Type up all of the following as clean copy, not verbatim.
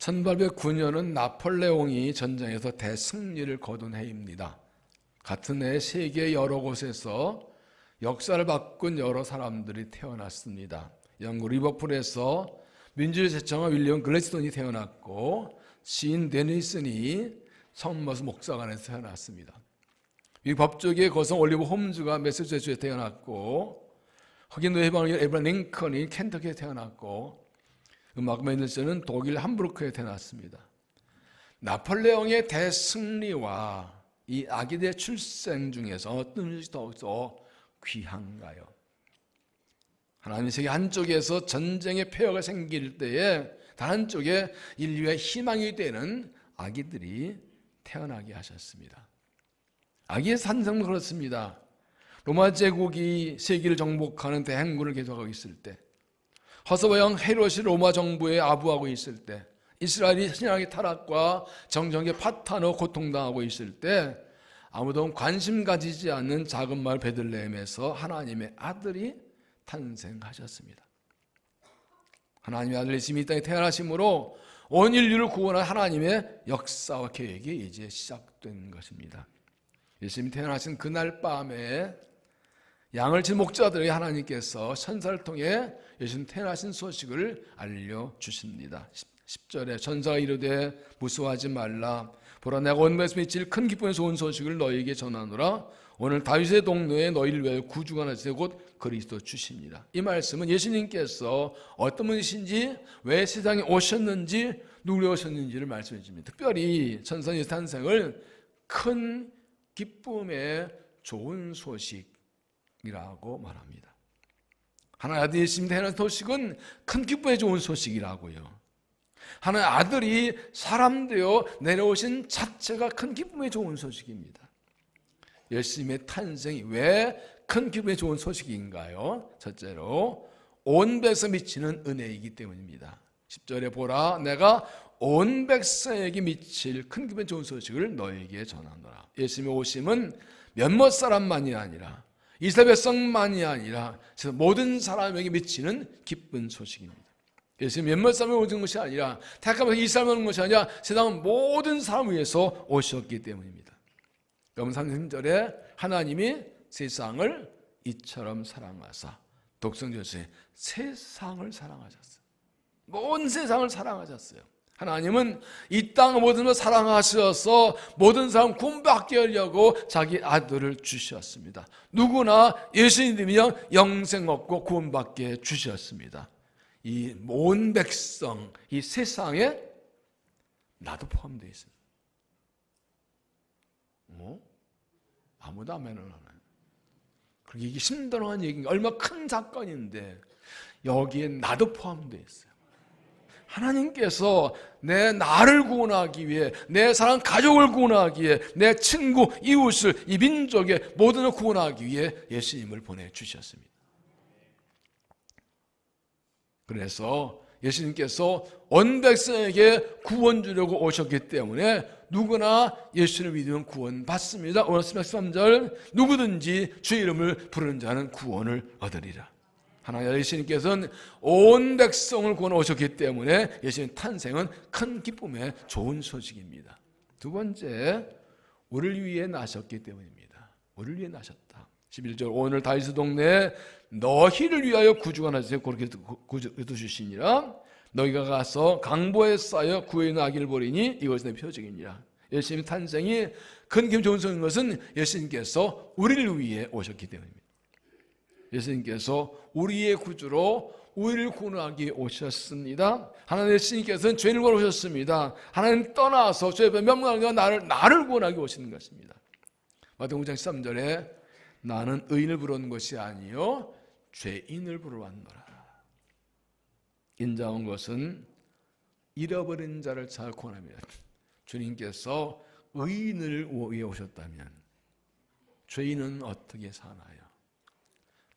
1809년은 나폴레옹이 전쟁에서 대승리를 거둔 해입니다. 같은 해 세계 여러 곳에서 역사를 바꾼 여러 사람들이 태어났습니다. 영국 리버풀에서 민주주의 제청한 윌리엄 글래스톤이 태어났고, 시인 데니슨이 성머스 목사관에서 태어났습니다. 미국 법조계의 거성 올리버 홈즈가 매사추세츠에 태어났고, 흑인 해방의 에브라임 링컨이 켄터키에 태어났고, 음악 맨델슨은 독일 함부르크에 태어났습니다. 나폴레옹의 대승리와 이 아기들의 출생 중에서 어떤 것이 더 귀한가요? 하나님 세계 한쪽에서 전쟁의 폐허가 생길 때에 다른 한쪽에 인류의 희망이 되는 아기들이 태어나게 하셨습니다. 아기의 산성은 그렇습니다. 로마 제국이 세계를 정복하는 대행군을 계속하고 있을 때, 허서왕 헤롯이 로마 정부에 아부하고 있을 때, 이스라엘이 신앙의 타락과 정정의 파탄으로 고통당하고 있을 때, 아무도 관심 가지지 않는 작은 마을 베들레헴에서 하나님의 아들이 탄생하셨습니다. 하나님의 아들 예수님이 이 땅에 태어나심으로 온 인류를 구원한 하나님의 역사와 계획이 이제 시작된 것입니다. 예수님이 태어나신 그날 밤에 양을 친 목자들에게 하나님께서 천사를 통해 예수님 태어나신 소식을 알려주십니다. 10절에 천사가 이르되 무서워하지 말라. 보라 내가 온 백성에 미칠 큰 기쁨의 좋은 소식을 너희에게 전하노라. 오늘 다윗의 동네에 너희를 위하여 구주가 나시되 곧 그리스도 주십니다. 이 말씀은 예수님께서 어떤 분이신지, 왜 세상에 오셨는지, 누구로 오셨는지를 말씀해 줍니다. 특별히 천사 예수 탄생을 큰 기쁨의 좋은 소식이라고 말합니다. 하나님 아들 예수님 태어난 소식은 큰 기쁨의 좋은 소식이라고요. 하나님 아들이 사람 되어 내려오신 자체가 큰 기쁨의 좋은 소식입니다. 예수님의 탄생이 왜 큰 기쁨의 좋은 소식인가요? 첫째로 온 백성에 미치는 은혜이기 때문입니다. 10절에 보라 내가 온 백성에게 미칠 큰 기쁨의 좋은 소식을 너에게 전하노라. 예수님의 오심은 몇몇 사람만이 아니라, 이스라엘 백성만이 아니라 모든 사람에게 미치는 기쁜 소식입니다. 예수님 몇몇 사람이 오신 것이 아니라, 택하면서 이스라엘만 오는 것이 아니라 세상 모든 사람을 위해서 오셨기 때문입니다. 여러분 3절에 하나님이 세상을 이처럼 사랑하사, 독생자의 세상을 사랑하셨어요. 온 세상을 사랑하셨어요. 하나님은 이 땅 모든 걸 사랑하셔서 모든 사람 구원받게 하려고 자기 아들을 주셨습니다. 누구나 예수님 믿으면 영생 얻고 구원받게 주셨습니다. 이 온 백성, 이 세상에 나도 포함되어 있습니다. 아무도 아멘을 안 해요. 그리고 이게 심드렁한 얘기가 얼마나 큰 사건인데 여기에 나도 포함되어 있어요. 하나님께서 나를 구원하기 위해, 내 사랑 가족을 구원하기 위해, 내 친구, 이웃을, 이 민족의 모든 걸 구원하기 위해 예수님을 보내주셨습니다. 그래서 예수님께서 온 백성에게 구원 주려고 오셨기 때문에 누구나 예수를 믿으면 구원 받습니다. 오늘 13절 누구든지 주의 이름을 부르는 자는 구원을 얻으리라. 하나님 예수님께서는 온 백성을 구원해 오셨기 때문에 예수님 탄생은 큰 기쁨의 좋은 소식입니다. 두 번째, 우리를 위해 나셨기 때문입니다. 우리를 위해 나셨다. 11절 오늘 다윗의 동네에 너희를 위하여 구주가 나시되 그렇게 구주 주시니라. 너희가 가서 강보에 쌓여 구해 있는 아기를 보리니 이것은 내 표적이니라. 예수님의 탄생이 큰 기쁨 좋은 소식인 것은 예수님께서 우리를 위해 오셨기 때문입니다. 예수님께서 우리의 구주로 우리를 구원하기 오셨습니다. 하나님 예수님께서는 죄인을 구하러 오셨습니다. 하나님 떠나서 죄의 면목하는 나를 구원하기 오시는 것입니다. 마태복음 5장 13절에 나는 의인을 부르는 것이 아니요 죄인을 부르러 왔노라. 인자한 것은 잃어버린 자를 찾아 구원합니다. 주님께서 의인을 위해 오셨다면 죄인은 어떻게 사나요?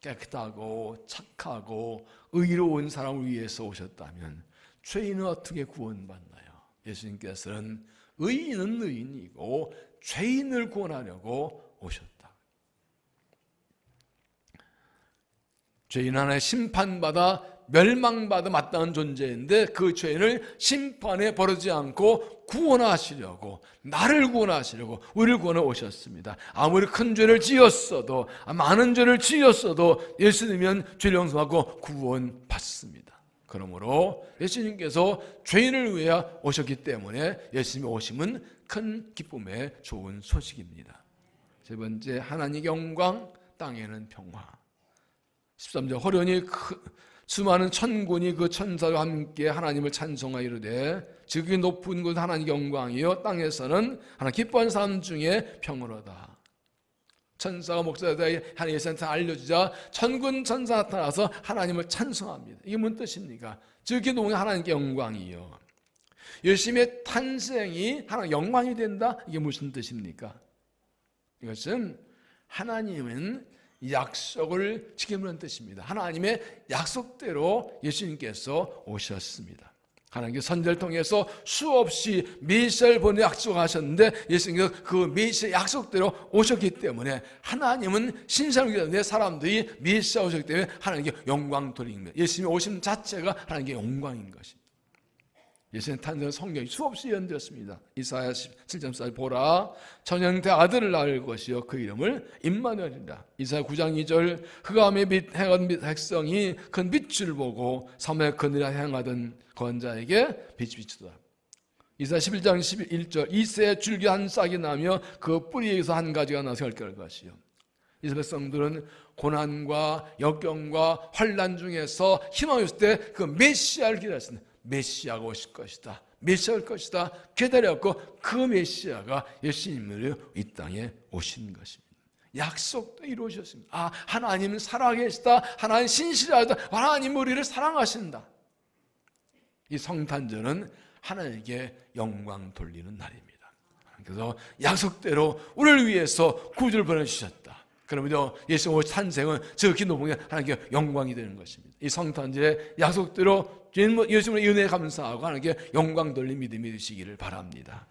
깨끗하고 착하고 의로운 사람을 위해서 오셨다면 죄인은 어떻게 구원받나요? 예수님께서는 의인은 의인이고 죄인을 구원하려고 오셨다. 죄인 하나의 심판받아 멸망받아 마땅한 존재인데 그 죄인을 심판에 버리지 않고 구원하시려고, 나를 구원하시려고 우리를 구원해 오셨습니다. 아무리 큰 죄를 지었어도, 많은 죄를 지었어도 예수님은 죄를 용서하고 구원받습니다. 그러므로 예수님께서 죄인을 위해 오셨기 때문에 예수님의 오심은 큰 기쁨의 좋은 소식입니다. 세 번째, 하나님의 영광, 땅에는 평화. 13절, 호련히 수많은 천군이 그 천사와 함께 하나님을 찬송하여 이르되 지극히 높은 곳 하나님의 영광이요 땅에서는 하나님 기뻐하는 사람 중에 평화로다. 천사가 목사들에게 하나님의 세상 알려주자 천군 천사 나타나서 하나님을 찬송합니다. 이게 무슨 뜻입니까? 지극히 높은 하나님의 영광이요, 예수님의 탄생이 하나님의 영광이 된다. 이게 무슨 뜻입니까? 이것은 하나님은 약속을 지키는 뜻입니다. 하나님의 약속대로 예수님께서 오셨습니다. 하나님께서 선지자를 통해서 수없이 메시아를 보내 약속하셨는데 예수님께서 그 메시아 약속대로 오셨기 때문에 하나님은 신사를 내 사람들이 메시아 오셨기 때문에 하나님께 영광 돌립니다. 예수님의 오심 자체가 하나님께 영광인 것입니다. 예수님 탄생 성경이 수없이 연되었습니다. 이사야 7.4 보라 처녀한테 아들을 낳을 것이요 그 이름을 임마누엘이라. 이사야 9장 2절 흑암의 빛 행하던 백성이 큰 빛을 보고 섬의 그늘에 행하던 건자에게 빛이 비추더라. 이사야 11장 11절 이새의 줄기 한 싹이 나며 그 뿌리에서 한 가지가 나서 결결할 것이요. 이스라엘 백성들은 고난과 역경과 환난 중에서 희망이 있을 때 그 메시아를 기다렸습니다. 메시아가 오실 것이다, 메시아가 올 것이다 기다렸고 그 메시아가 예수님으로 이 땅에 오신 것입니다. 약속도 이루어졌습니다. 하나님은 살아계시다, 하나님 신실하다, 하나님 우리를 사랑하신다. 이 성탄절은 하나님께 영광 돌리는 날입니다. 그래서 약속대로 우리를 위해서 구주를 보내주셨다. 그러면 예수님의 탄생은 지극히 높은 하나님께 영광이 되는 것입니다. 이 성탄절의 약속대로 예수님의 은혜에 감사하고 하나님께 영광 돌린 믿음이 되시기를 바랍니다.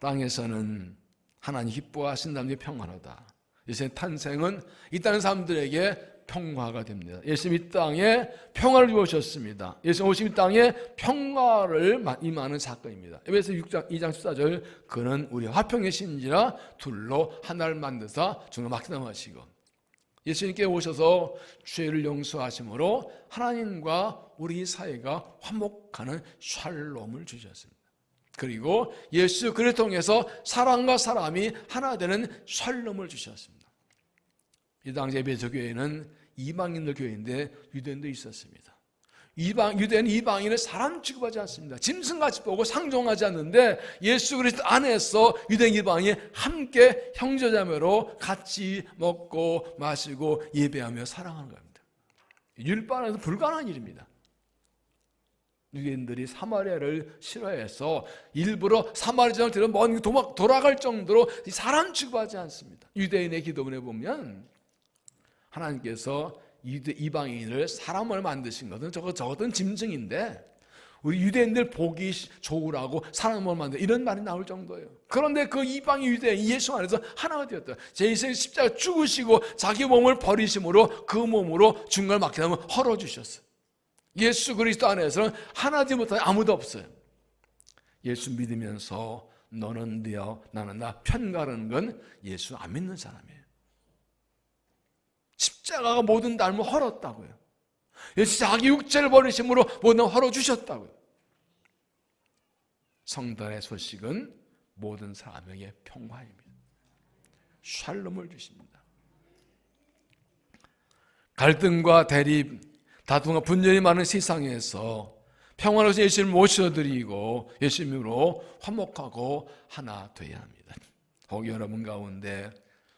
땅에서는 하나님 기뻐하신다는 게 평화로다. 예수님의 탄생은 이 땅 사람들에게 평화가 됩니다. 예수님 이 땅에 평화를 주셨습니다. 예수님 오신 이 땅에 평화를 임하는 사건입니다. 에베소 2장 14절 그는 우리 화평의 신지라 둘로 하나를 만드사 중을 막나마시고. 예수님께 오셔서 죄를 용서하심으로 하나님과 우리 사이가 화목하는 샬롬을 주셨습니다. 그리고 예수 그리스도를 통해서 사람과 사람이 하나 되는 샬롬을 주셨습니다. 이 당시 에베소 교회는 이방인들 교회인데 유대인도 있었습니다. 유대인 이방인을 사람 취급하지 않습니다. 짐승같이 보고 상종하지 않는데 예수 그리스도 안에서 유대인 이방인이 함께 형제자매로 같이 먹고 마시고 예배하며 사랑하는 겁니다. 율법 안에서 불가능한 일입니다. 유대인들이 사마리아를 싫어해서 일부러 사마리아를 들어 먼 돌아갈 정도로 사람 취급하지 않습니다. 유대인의 기도문에 보면 하나님께서 이방인을 사람을 만드신 것은 저것은 짐승인데 우리 유대인들 보기 좋으라고 사람을 만들 이런 말이 나올 정도예요. 그런데 그 이방인 유대인 예수 안에서 하나가 되었다. 제 인생 십자가 죽으시고 자기 몸을 버리심으로 그 몸으로 중간을 막게 하면 헐어주셨어요. 예수 그리스도 안에서는 하나 되지 못한 아무도 없어요. 예수 믿으면서 너는 네여 나는 나 편가르는 건 예수 안 믿는 사람이에요. 십자가가 모든 삶을 헐었다고요. 예수 자기 육체를 버리심으로 모든 헐어주셨다고요. 성단의 소식은 모든 사람에게 평화입니다. 샬롬을 주십니다. 갈등과 대립, 다툼과 분열이 많은 세상에서 평화로서 예수님을 모셔드리고 예수님으로 화목하고 하나 되어야 합니다. 혹 여러분 가운데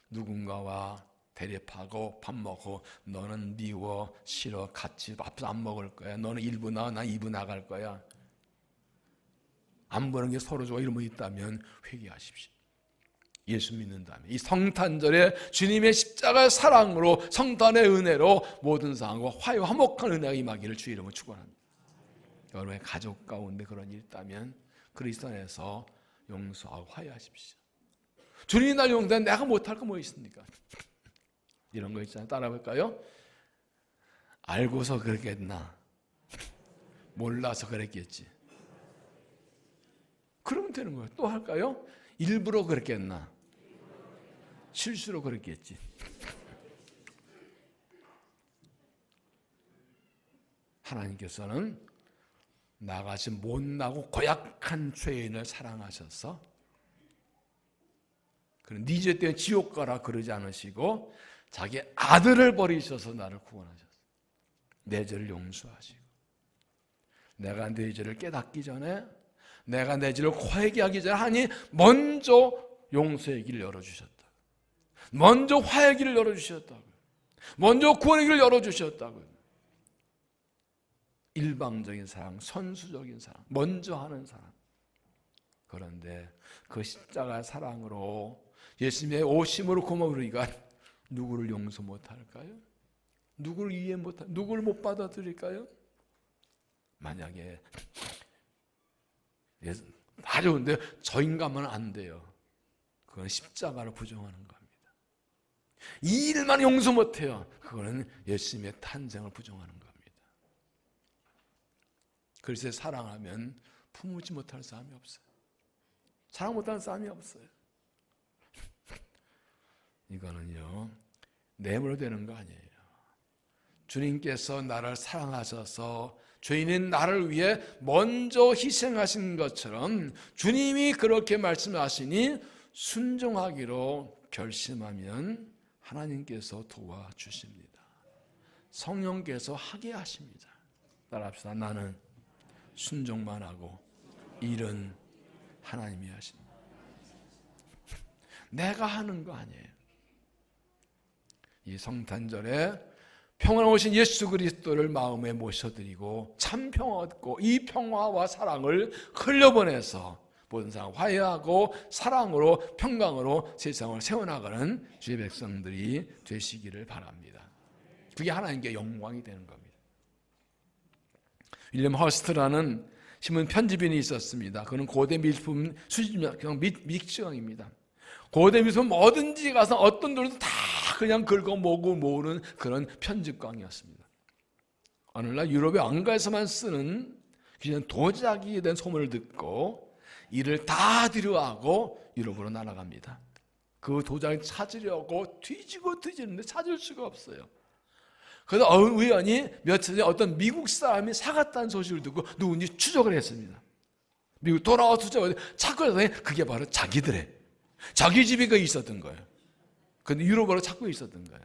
누군가와 대립하고 밥 먹고 너는 미워 싫어 같이 밥 안 먹을 거야. 너는 1부 나와 난 2부 나갈 거야. 안 보는 게 서로 좋아 이런 거 있다면 회개하십시오. 예수 믿는다면 이 성탄절에 주님의 십자가 사랑으로 성탄의 은혜로 모든 사람과 화목한 은혜가 임하기를 주의 이름으로 축원합니다. 여러분의 가족 가운데 그런 일이 있다면 그리스도 안에서 용서하고 화해하십시오. 주님이 날 용서하면 내가 못할 거 뭐 있습니까? 이런 거 있잖아요. 따라볼까요? 알고서 그랬겠나? 몰라서 그랬겠지. 그러면 되는 거예요. 또 할까요? 일부러 그랬겠나? 실수로 그랬겠지. 하나님께서는 나같이 못나고 고약한 죄인을 사랑하셔서 네 죄 때문에 지옥 가라 그러지 않으시고 자기 아들을 버리셔서 나를 구원하셨어요. 내 죄를 용서하시고 내가 내 죄를 깨닫기 전에, 내가 내 죄를 회개하기 전에 하니 먼저 용서의 길을 열어주셨다. 먼저 화해의 길을 열어주셨다고. 먼저 구원의 길을 열어주셨다고. 일방적인 사랑, 선수적인 사랑, 먼저 하는 사랑. 그런데 그 십자가 사랑으로 예수님의 오심으로 고마움으로 우리가 누구를 용서 못할까요? 누구를 이해 못할, 누구를 못 받아들일까요? 만약에 다 좋은데 저 인간만 안 돼요. 그건 십자가를 부정하는 겁니다. 이 일만 용서 못해요. 그거는 예수님의 탄생을 부정하는 겁니다. 그래서 사랑하면 품지 못할 사람이 없어요. 사랑 못하는 사람이 없어요. 이거는요, 내물로 되는 거 아니에요. 주님께서 나를 사랑하셔서 죄인인 나를 위해 먼저 희생하신 것처럼 주님이 그렇게 말씀하시니 순종하기로 결심하면 하나님께서 도와주십니다. 성령께서 하게 하십니다. 따라합시다. 나는 순종만 하고 일은 하나님이 하십니다. 내가 하는 거 아니에요. 이 성탄절에 평안오신 예수 그리스도를 마음에 모셔드리고 참 평화 얻고 이 평화와 사랑을 흘려보내서 모든 사람 화해하고 사랑으로 평강으로 세상을 세워나가는 주의 백성들이 되시기를 바랍니다. 그게 하나님께 영광이 되는 겁니다. 윌리엄 허스트라는 신문 편집인이 있었습니다. 그는 고대 미술품 수집용 믹시형입니다. 고대 미술품 뭐든지 가서 어떤 돌도 다 그냥 긁어 모으는 그런 편집광이었습니다. 어느 날 유럽의 왕가에서만 쓰는 그냥 도자기에 대한 소문을 듣고 이를 다 뒤로하고 유럽으로 날아갑니다. 그 도자기를 찾으려고 뒤지고 뒤지는데 찾을 수가 없어요. 그래서 우연히 며칠 전에 어떤 미국 사람이 사갔다는 소식을 듣고 누군지 추적을 했습니다. 미국 돌아와서 추적을 찾고 그게 바로 자기 집에 그 있었던 거예요. 근데 유럽으로 찾고 있었던 거예요.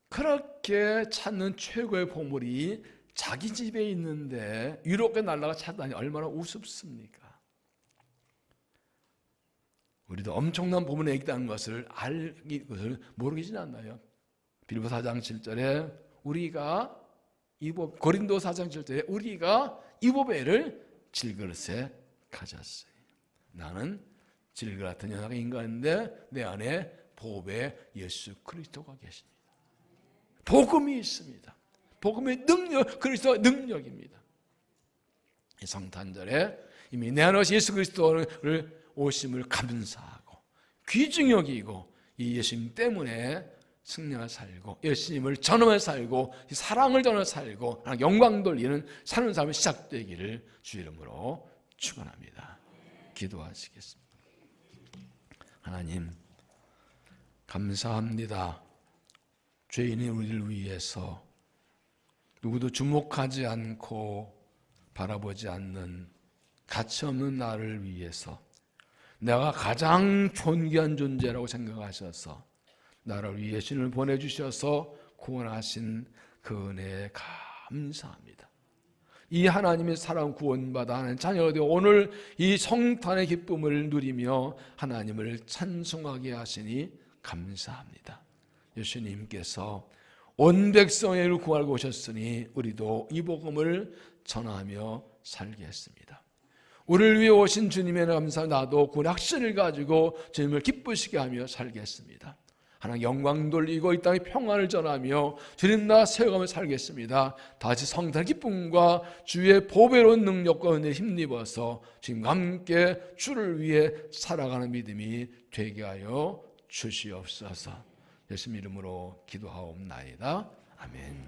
그렇게 찾는 최고의 보물이 자기 집에 있는데 유럽에 날아가 찾다니 얼마나 우습습니까? 우리도 엄청난 보물이 있다는 것을 모르긴 않나요? 빌보 4장 7절에 우리가 고린도 4장 7절에 우리가 이보배를 질그릇에 가졌어요. 나는 질그릇 같은 연약한 인간인데 내 안에 보배 예수 그리스도가 계십니다. 복음이 있습니다. 복음의 능력, 그리스도의 능력입니다. 이 성탄절에 이미 내 안에 예수 그리스도를 오심을 감사하고 귀중히 여기고 이 예수님 때문에 승리를 살고 예수님을 전하며 살고 사랑을 전하며 살고 영광 돌리는 사는 삶이 시작되기를 주 이름으로 축원합니다. 기도하시겠습니다. 하나님 감사합니다. 죄인인 우리를 위해서 누구도 주목하지 않고 바라보지 않는 가치없는 나를 위해서 내가 가장 존귀한 존재라고 생각하셔서 나를 위해 신을 보내주셔서 구원하신 그 은혜에 감사합니다. 이 하나님의 사랑 구원받아 하는 자녀가 되어 오늘 이 성탄의 기쁨을 누리며 하나님을 찬송하게 하시니 감사합니다. 예수님께서 온 백성을 구하고 오셨으니 우리도 이 복음을 전하며 살겠습니다. 우리를 위해 오신 주님의 감사 나도 그 확신을 가지고 주님을 기쁘시게 하며 살겠습니다. 하나님 영광 돌리고 이 땅에 평안을 전하며 주님 나 세워가며 살겠습니다. 다시 성탄의 기쁨과 주의 보배로운 능력과 은혜에 힘입어서 주님과 함께 주를 위해 살아가는 믿음이 되게 하여 주시옵소서. 예수님 이름으로 기도하옵나이다. 아멘.